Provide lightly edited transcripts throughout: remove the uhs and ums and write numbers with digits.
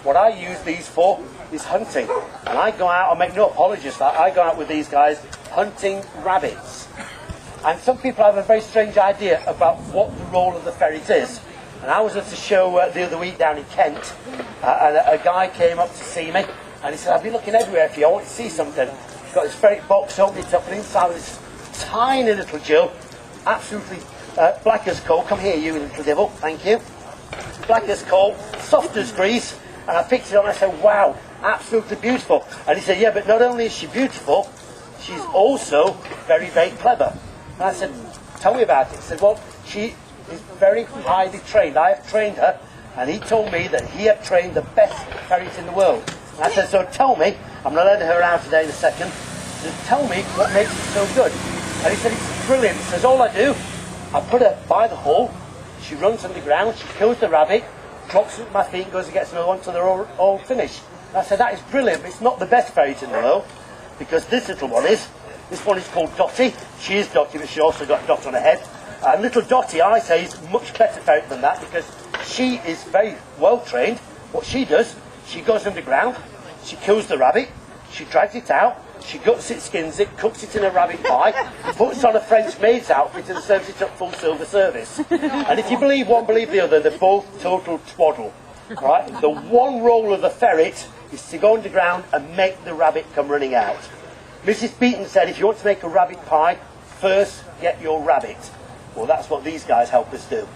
what I use these for is hunting. And I go out, I make no apologies that I go out with these guys hunting rabbits. And some people have a very strange idea about what the role of the ferret is. And I was at a show the other week down in Kent, and a guy came up to see me, and he said, I've been looking everywhere for you, I want to see something. He's got this ferret box, opened it up, and inside was this tiny little Jill, absolutely black as coal. Come here, you little devil, thank you. Black as coal, soft as grease, and I picked it up and I said, wow, absolutely beautiful. And he said, yeah, but not only is she beautiful, she's also very, very clever. And I said, tell me about it. He said, well, she is very highly trained. I have trained her, and he told me that he had trained the best ferret in the world. And I said, so tell me, I'm going to let her out today in a second, so tell me what makes it so good. And he said, it's brilliant. He says, all I do, I put her by the hole, she runs underground, she kills the rabbit, drops it at my feet, goes and gets another one till they're all finished. And I said, that is brilliant, but it's not the best ferret in the world, because this little one is. This one is called Dotty. She is Dotty, but she also got a dot on her head. And little Dotty, I say, is much better ferret than that, because she is very well trained. What she does, she goes underground, she kills the rabbit, she drags it out, she guts it, skins it, cooks it in a rabbit pie, puts on a French maid's outfit and serves it up full silver service. And if you believe one, believe the other, they're both total twaddle. Right? The one role of the ferret is to go underground and make the rabbit come running out. Mrs. Beaton said, if you want to make a rabbit pie, first get your rabbit. Well, that's what these guys help us do.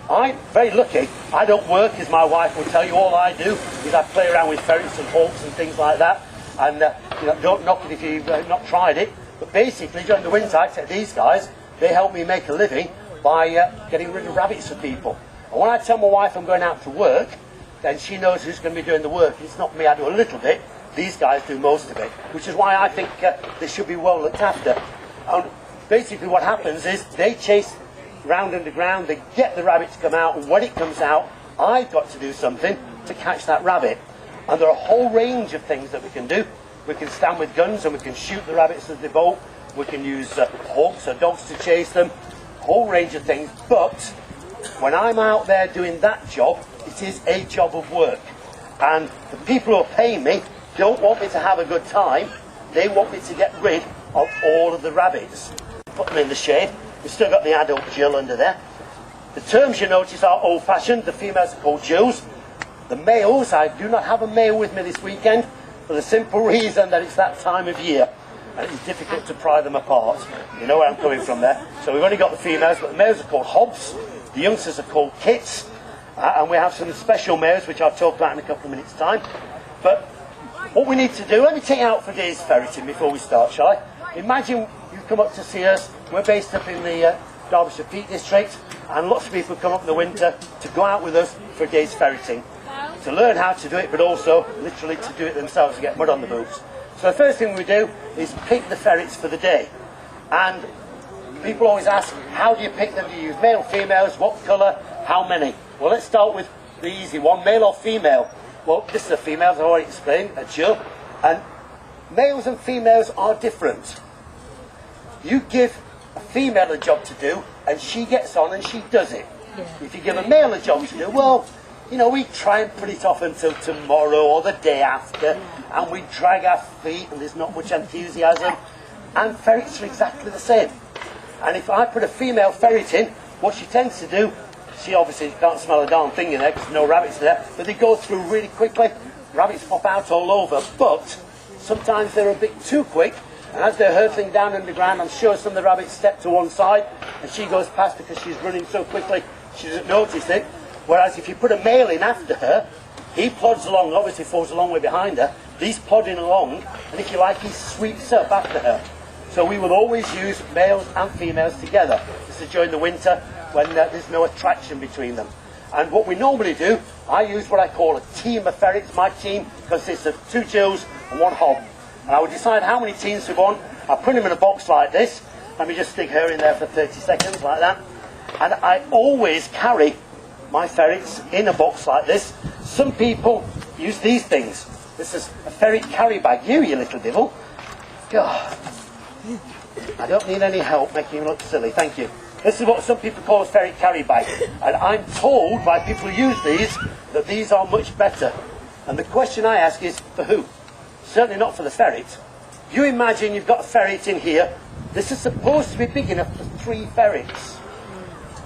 I'm very lucky. I don't work, as my wife will tell you. All I do is I play around with ferrets and hawks and things like that. And you know, don't knock it if you've not tried it. But basically, during the winter, I take these guys. They help me make a living by getting rid of rabbits for people. And when I tell my wife I'm going out to work, then she knows who's going to be doing the work. It's not me. I do a little bit. These guys do most of it, which is why I think they should be well looked after. And basically what happens is they chase round underground, they get the rabbit to come out, and when it comes out, I've got to do something to catch that rabbit. And there are a whole range of things that we can do. We can stand with guns and we can shoot the rabbits as they bolt. We can use hawks or dogs to chase them. A whole range of things. But when I'm out there doing that job, it is a job of work. And the people who are paying me don't want me to have a good time. They want me to get rid of all of the rabbits. Put them in the shade. We've still got the adult Jill under there. The terms you notice are old-fashioned. The females are called Jills. The males, I do not have a male with me this weekend for the simple reason that it's that time of year and it's difficult to pry them apart. You know where I'm coming from there. So we've only got the females, but the males are called Hobbs. The youngsters are called Kits. And we have some special males which I'll talk about in a couple of minutes' time. But what we need to do, let me take you out for a day's ferreting before we start, shall I? Imagine you've come up to see us. We're based up in the Derbyshire Peak District, and lots of people come up in the winter to go out with us for a day's ferreting, to learn how to do it, but also literally to do it themselves, to get mud on the boots. So the first thing we do is pick the ferrets for the day. And people always ask, how do you pick them? Do you use male, females, what colour, how many? Well, let's start with the easy one, male or female. Well, this is a female, as I already explained, a Jill. And males and females are different. You give a female a job to do, and she gets on and she does it. Yeah. If you give a male a job to do, well, you know, we try and put it off until tomorrow or the day after, and we drag our feet, and there's not much enthusiasm. And ferrets are exactly the same. And if I put a female ferret in, what she tends to do, she obviously can't smell a darn thing in there because no rabbits there, but they go through really quickly. Rabbits pop out all over, but sometimes they're a bit too quick, and as they're hurtling down underground, I'm sure some of the rabbits step to one side, and she goes past because she's running so quickly, she doesn't notice it. Whereas if you put a male in after her, he plods along, obviously falls a long way behind her, he's plodding along, and if you like, he sweeps up after her. So we will always use males and females together. This is during the winter when there's no attraction between them. And what we normally do, I use what I call a team of ferrets. My team consists of 2 Jills and 1 Hob. And I will decide how many teams we want. I'll put them in a box like this. Let me just stick her in there for 30 seconds like that. And I always carry my ferrets in a box like this. Some people use these things. This is a ferret carry bag. You little devil. God. I don't need any help making you look silly. Thank you. This is what some people call a ferret carry bag. And I'm told by people who use these that these are much better And the question I ask is, for who? Certainly not for the ferret. You imagine you've got a ferret in here. This is supposed to be big enough for 3 ferrets.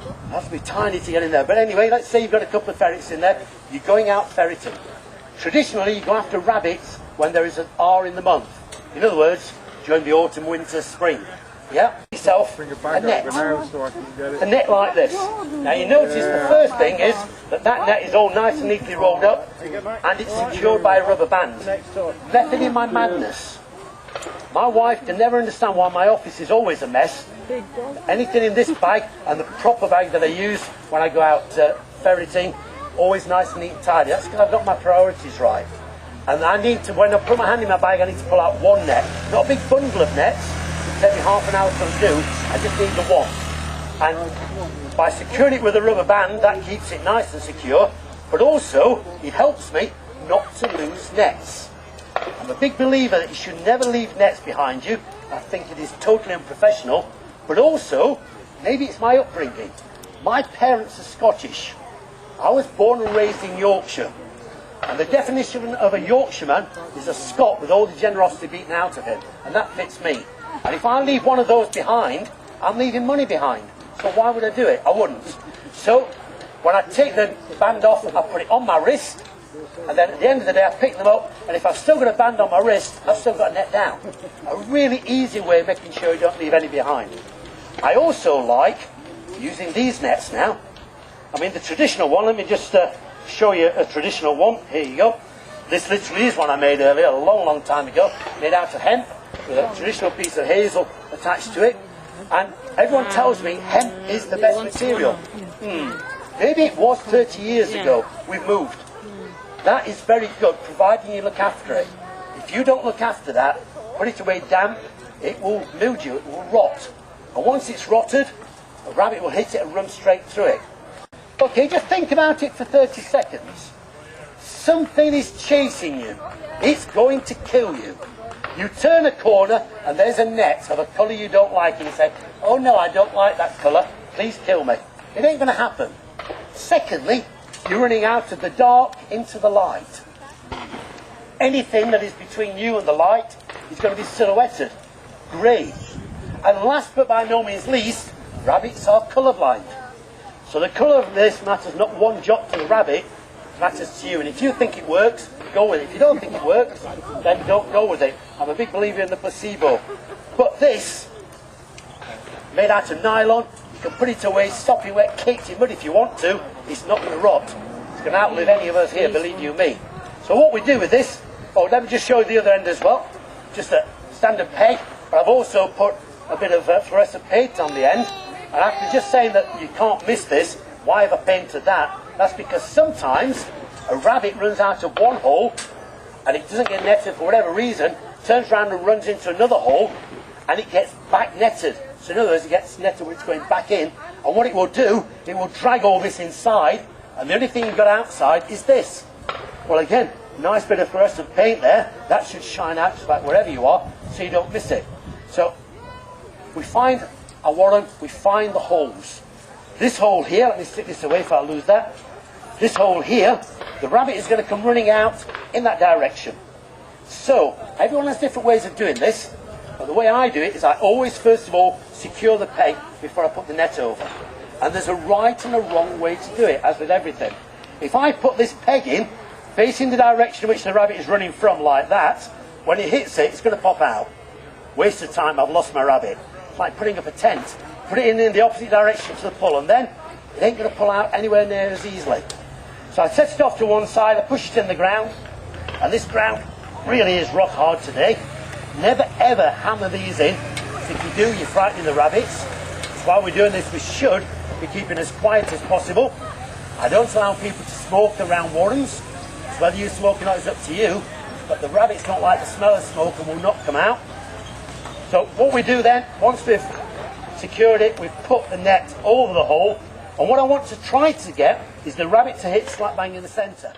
It has to be tiny to get in there. But anyway, let's say you've got a couple of ferrets in there. You're going out ferreting. Traditionally, you go after rabbits when there is an R in the month. In other words, during the autumn, winter, spring. Yeah? Yourself a net. A net like this. Now you notice the first thing is that net is all nice and neatly rolled up and it's secured by a rubber band. Method in my madness. My wife can never understand why my office is always a mess. Anything in this bag and the proper bag that I use when I go out ferreting, always nice and neat and tidy. That's because I've got my priorities right. And I need to, when I put my hand in my bag, I need to pull out one net. Not a big bundle of nets. It'll take me half an hour to undo. I just need the one. And by securing it with a rubber band, that keeps it nice and secure. But also, it helps me not to lose nets. I'm a big believer that you should never leave nets behind you. I think it is totally unprofessional. But also, maybe it's my upbringing. My parents are Scottish. I was born and raised in Yorkshire. And the definition of a Yorkshireman is a Scot with all the generosity beaten out of him. And that fits me. And if I leave one of those behind, I'm leaving money behind. So why would I do it? I wouldn't. So when I take the band off, I put it on my wrist. And then at the end of the day, I pick them up. And if I've still got a band on my wrist, I've still got a net down. A really easy way of making sure you don't leave any behind. I also like using these nets now. I mean, the traditional one, let me just show you a traditional one. Here you go. This literally is one I made earlier, a long, long time ago, made out of hemp, with a traditional piece of hazel attached to it. And everyone tells me hemp is the best material. Maybe it was 30 years ago. We've moved. That is very good, providing you look after it. If you don't look after that, put it away damp, it will mildew, it will rot. And once it's rotted, a rabbit will hit it and run straight through it. Okay, just think about it for 30 seconds. Something is chasing you. It's going to kill you. You turn a corner and there's a net of a colour you don't like and you say, oh no, I don't like that colour, please kill me. It ain't going to happen. Secondly, you're running out of the dark into the light. Anything that is between you and the light is going to be silhouetted, grey. And last but by no means least, rabbits are colourblind. So the colour of this matters not one jot to the rabbit, it matters to you. And if you think it works, go with it. If you don't think it works, then don't go with it. I'm a big believer in the placebo. But this, made out of nylon, you can put it away, stop it wet, caked in mud if you want to. It's not going to rot. It's going to outlive any of us here, believe you me. So what we do with this, let me just show you the other end as well. Just a standard peg, but I've also put a bit of fluorescent paint on the end. And after just saying that you can't miss this, why have I painted that? That's because sometimes a rabbit runs out of one hole and it doesn't get netted for whatever reason, turns around and runs into another hole and it gets back netted. So in other words, it gets netted when it's going back in, and what it will do, it will drag all this inside, and the only thing you've got outside is this. Well again, nice bit of fluorescent paint there, that should shine out just about wherever you are, so you don't miss it. So we find a warren, we find the holes. This hole here, let me stick this away if I lose that. This hole here, the rabbit is going to come running out in that direction. So, everyone has different ways of doing this, but the way I do it is I always first of all secure the peg before I put the net over. And there's a right and a wrong way to do it, as with everything. If I put this peg in, facing the direction in which the rabbit is running from like that, when it hits it, it's going to pop out. Waste of time, I've lost my rabbit. It's like putting up a tent. Put it in the opposite direction to the pull, and then it ain't going to pull out anywhere near as easily. So I set it off to one side, I push it in the ground, and this ground really is rock hard today. Never ever hammer these in. If you do, you're frightening the rabbits. While we're doing this, we should be keeping as quiet as possible. I don't allow people to smoke around warrens. So whether you smoke or not is up to you, but the rabbits don't like the smell of smoke and will not come out. So what we do then, once we've secured it, we've put the net over the hole, and what I want to try to get is the rabbit to hit slap bang in the centre.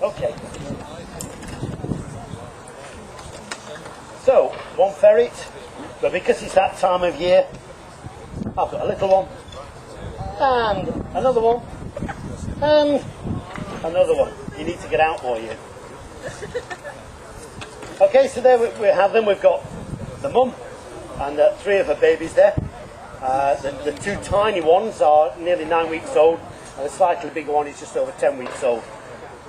Okay. So, one ferret, but because it's that time of year, I've got a little one, and another one, and another one. You need to get out, boy, you. Okay, so there we have them. We've got the mum and 3 of her babies there. The 2 tiny ones are nearly 9 weeks old, and the slightly bigger one is just over 10 weeks old.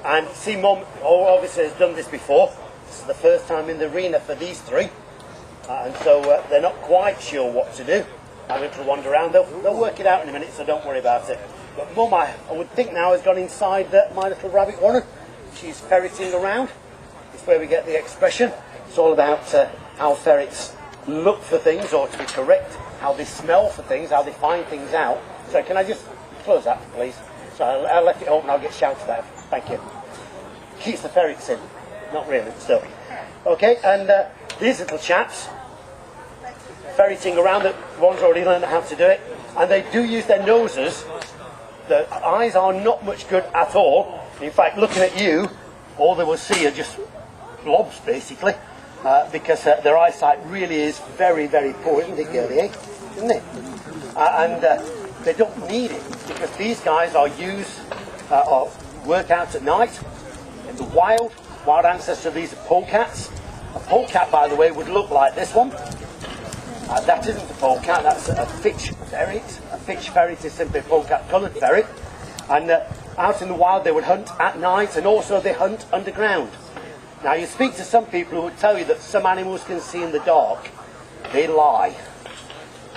And see, mum obviously has done this before. This is the first time in the arena for these 3, and so they're not quite sure what to do. Have a little wander around. They'll work it out in a minute, so don't worry about it. But mum, I would think now, has gone inside my little rabbit warren. She's ferreting around. It's where we get the expression. It's all about how ferrets look for things, or to be correct, how they smell for things, how they find things out. So can I just close that, please? So I'll let it open, I'll get shouted at. Thank you. Keeps the ferrets in. Not really, still. Okay, and these little chaps, ferreting around, the ones already learned how to do it, and they do use their noses. The eyes are not much good at all. In fact, looking at you, all they will see are just blobs, basically, because their eyesight really is very, very poor, isn't it, girlie, eh? Isn't it? And they don't need it, because these guys are used, or work out at night, in the wild. Wild ancestor of these are polecats. A polecat, by the way, would look like this one. That isn't a polecat, that's a fitch ferret. A fitch ferret is simply a polecat-coloured ferret. And out in the wild they would hunt at night, and also they hunt underground. Now you speak to some people who would tell you that some animals can see in the dark. They lie.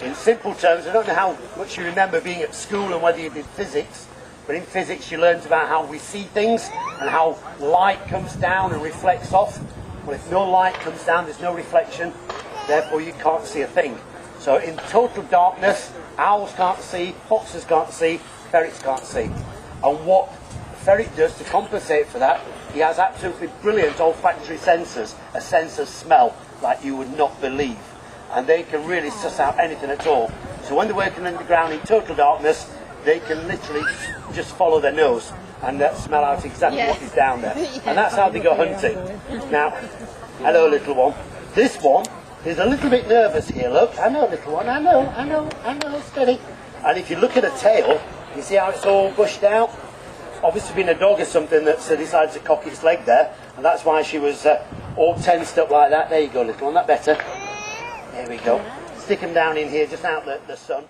In simple terms, I don't know how much you remember being at school and whether you did physics, but in physics you learned about how we see things and how light comes down and reflects off. Well, if no light comes down, there's no reflection, therefore you can't see a thing. So in total darkness, owls can't see, foxes can't see, ferrets can't see. And what the ferret does to compensate for that, he has absolutely brilliant olfactory sensors, a sense of smell like you would not believe. And they can really suss out anything at all. So when they're working underground in total darkness, they can literally just follow their nose and smell out exactly what is down there. And that's how they go hunting. Now, hello little one. This one is a little bit nervous here, look. I know, little one, I know, steady. And if you look at her tail, you see how it's all bushed out? Obviously being a dog or something that's decided to cock its leg there, and that's why she was all tensed up like that. There you go, little one, that better. There we go. Stick them down in here, just out the sun.